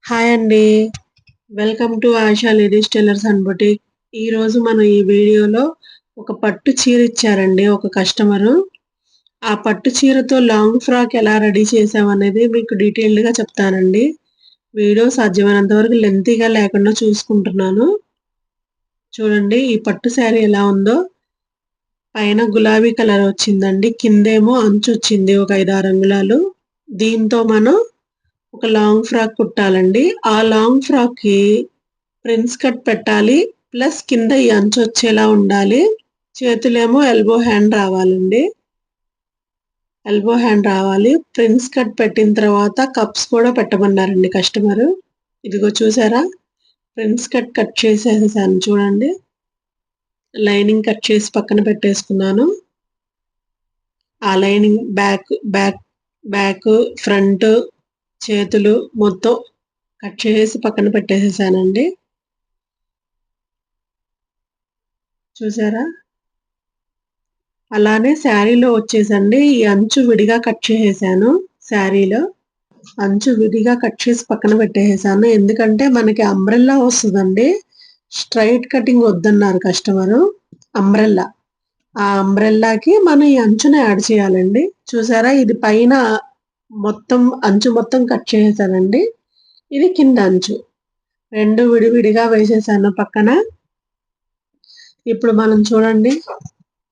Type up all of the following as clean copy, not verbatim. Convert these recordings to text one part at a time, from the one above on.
Hi అండి. Welcome to Ayesha ladies tailors and boutique. ఈరోజు మనం ఈ వీడియోలో ఒక పట్టు చీర ఇచ్చారండి ఒక కస్టమరు. ఆ పట్టు చీరతో లాంగ్ ఫ్రాక్ ఎలా రెడీ చేసామనేది మీకు డీటెయిల్డ్గా చెప్తానండి. వీడియో సాధ్యమైనంత వరకు లెంతీగా లేకుండా చూసుకుంటున్నాను. చూడండి ఈ పట్టు శారీ ఎలా ఉందో. పైన గులాబీ కలర్ వచ్చిందండి, కిందేమో అంచు వచ్చింది ఒక 5-6 అంగుళాలు. దీంతో మనం ఒక లాంగ్ ఫ్రాక్ కుట్టాలండి. ఆ లాంగ్ ఫ్రాక్ కి ప్రిన్స్ కట్ పెట్టాలి, ప్లస్ కింద ఈ అంచు వచ్చేలా ఉండాలి. చేతులేమో ఎల్బో హ్యాండ్ రావాలండి. ఎల్బో హ్యాండ్ రావాలి. ప్రిన్స్ కట్ పెట్టిన తర్వాత కప్స్ కూడా పెట్టమన్నారండి కస్టమర్. ఇదిగో చూసారా, ప్రిన్స్ కట్ చేసేసాను చూడండి. లైనింగ్ కట్ చేసి పక్కన పెట్టేసుకున్నాను. ఆ లైనింగ్ బ్యాక్ ఫ్రంట్ చేతులు మొత్తం కట్ చేసి పక్కన పెట్టేసేసానండి. చూసారా, అలానే శారీలో వచ్చేసండి ఈ అంచు విడిగా కట్ చేసేసాను. శారీలో అంచు విడిగా కట్ చేసి పక్కన పెట్టేసాను, ఎందుకంటే మనకి అంబ్రెల్లా వస్తుందండి. స్ట్రైట్ కటింగ్ వద్దన్నారు కస్టమరు. అంబ్రెల్లా, ఆ అంబ్రెల్లాకి మనం ఈ అంచుని యాడ్ చేయాలండి. చూసారా, ఇది పైన మొత్తం అంచు మొత్తం కట్ చేసేసానండి. ఇది కింద అంచు, రెండు విడివిడిగా వేసేసాను పక్కన. ఇప్పుడు మనం చూడండి,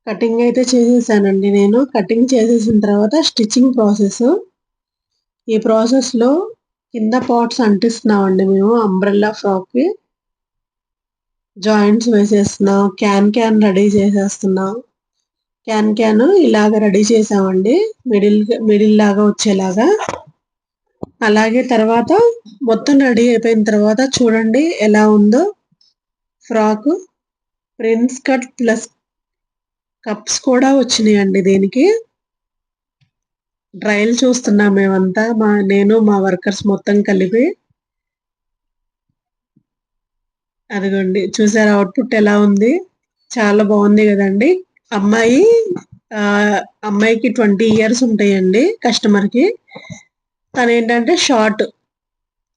కటింగ్ అయితే చేసేసానండి నేను. కటింగ్ చేసేసిన తర్వాత స్టిచ్చింగ్ ప్రాసెస్. ఈ ప్రాసెస్లో కింద పార్ట్స్ అంటిస్తున్నామండి మేము అంబ్రెల్లా ఫ్రాక్కి. జాయింట్స్ వేసేస్తున్నాం, క్యాన్ రెడీ చేసేస్తున్నాం. క్యాన్ ఇలాగ రెడీ చేసామండి, మిడిల్ లాగా వచ్చేలాగా. అలాగే తర్వాత మొత్తం రెడీ అయిపోయిన తర్వాత చూడండి ఎలా ఉందో frock. Prince cut plus cups కూడా వచ్చినాయండి దీనికి. ట్రయల్ చూస్తున్నాం మేమంతా, నేను మా వర్కర్స్ మొత్తం కలిపి. అదిగోండి చూసారా అవుట్పుట్ ఎలా ఉంది, చాలా బాగుంది కదండి. అమ్మాయి అమ్మాయికి 20 years ఉంటాయండి కస్టమర్కి. తను ఏంటంటే షార్ట్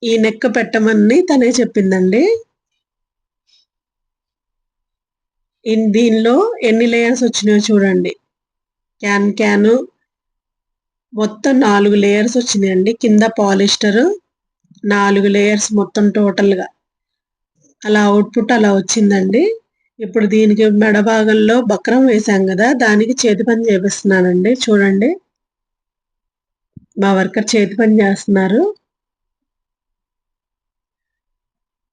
ఈ నెక్ పెట్టమని తనే చెప్పిందండి. దీనిలో ఎన్ని లేయర్స్ వచ్చినాయో చూడండి. క్యాన్ మొత్తం 4 లేయర్స్ వచ్చినాయండి. కింద పాలిస్టర్ 4 లేయర్స్ మొత్తం టోటల్గా. అలా అవుట్పుట్ అలా వచ్చిందండి. ఇప్పుడు దీనికి మెడ భాగంలో బక్రం వేసాం కదా, దానికి చేతి పని చేపిస్తున్నానండి. చూడండి, మా వర్కర్ చేతి పని చేస్తున్నారు.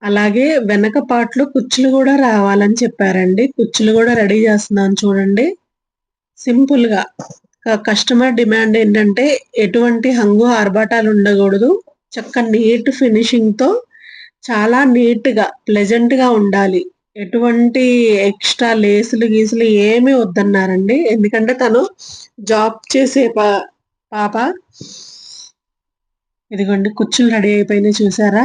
అలాగే వెనక పార్ట్లో కుచ్చులు కూడా రావాలని చెప్పారండి. కుచ్చులు కూడా రెడీ చేస్తున్నాను చూడండి. సింపుల్గా కస్టమర్ డిమాండ్ ఏంటంటే ఎటువంటి హంగు ఆర్భాటాలు ఉండకూడదు, చక్క నీట్ ఫినిషింగ్తో చాలా నీట్గా ప్లెజెంట్గా ఉండాలి. ఎటువంటి ఎక్స్ట్రా లేసులు గీసులు ఏమీ వద్దన్నారండి. ఎందుకంటే తను జాబ్ చేసే పాప. ఇదిగోండి కుచ్చులు రెడీ అయిపోయినాయి చూసారా.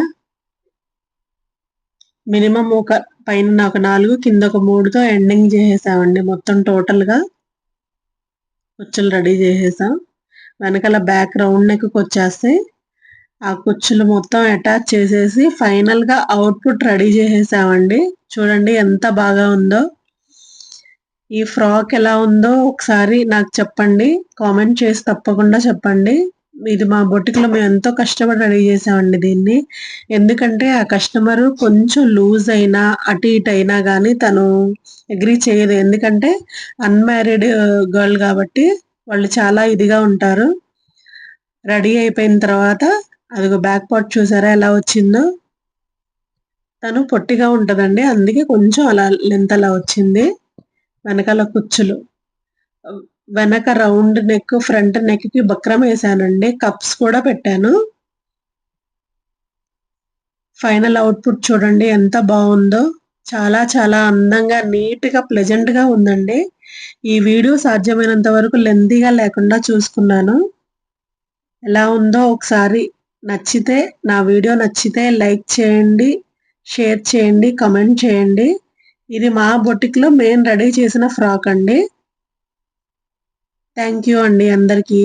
మినిమం ఒక పైన ఒక 4 కింద ఒక 3తో ఎండింగ్ చేసేసామండి మొత్తం టోటల్గా. కుచ్చులు రెడీ చేసేసాం. వెనకాల బ్యాక్ రౌండ్ నెక్కి వచ్చేస్తే ఆ కుచ్చులు మొత్తం అటాచ్ చేసేసి ఫైనల్గా అవుట్పుట్ రెడీ చేసేసామండి. చూడండి ఎంత బాగా ఉందో. ఈ ఫ్రాక్ ఎలా ఉందో ఒకసారి నాకు చెప్పండి, కామెంట్ చేసి తప్పకుండా చెప్పండి. ఇది మా బొటిక్లో మేము ఎంతో కష్టపడి రెడీ చేసామండి దీన్ని. ఎందుకంటే ఆ కస్టమరు కొంచెం లూజ్ అయినా అటు ఇటు అయినా కానీ తను అగ్రీ చేయదు. ఎందుకంటే అన్మ్యారీడ్ గర్ల్ కాబట్టి వాళ్ళు చాలా ఇదిగా ఉంటారు. రెడీ అయిపోయిన తర్వాత అదిగో బ్యాక్ పార్ట్ చూసారా ఎలా వచ్చిందో. తను పొట్టిగా ఉంటుందండి, అందుకే కొంచెం అలా లెంత్ అలా వచ్చింది. వెనకాల కుచ్చులు, వెనక రౌండ్ నెక్, ఫ్రంట్ నెక్కి బక్రం వేసానండి. కప్స్ కూడా పెట్టాను. ఫైనల్ అవుట్పుట్ చూడండి ఎంత బాగుందో. చాలా చాలా అందంగా నీట్గా ప్లెజెంట్గా ఉందండి. ఈ వీడియో సాధ్యమైనంత వరకు లెంతీగా లేకుండా చూసుకున్నాను. ఎలా ఉందో ఒకసారి నచ్చితే, నా వీడియో నచ్చితే లైక్ చేయండి, షేర్ చేయండి, కమెంట్ చేయండి. ఇది మా బొటిక్లో మేము రెడీ చేసిన ఫ్రాక్ అండి. థ్యాంక్ యూ అండి అందరికీ.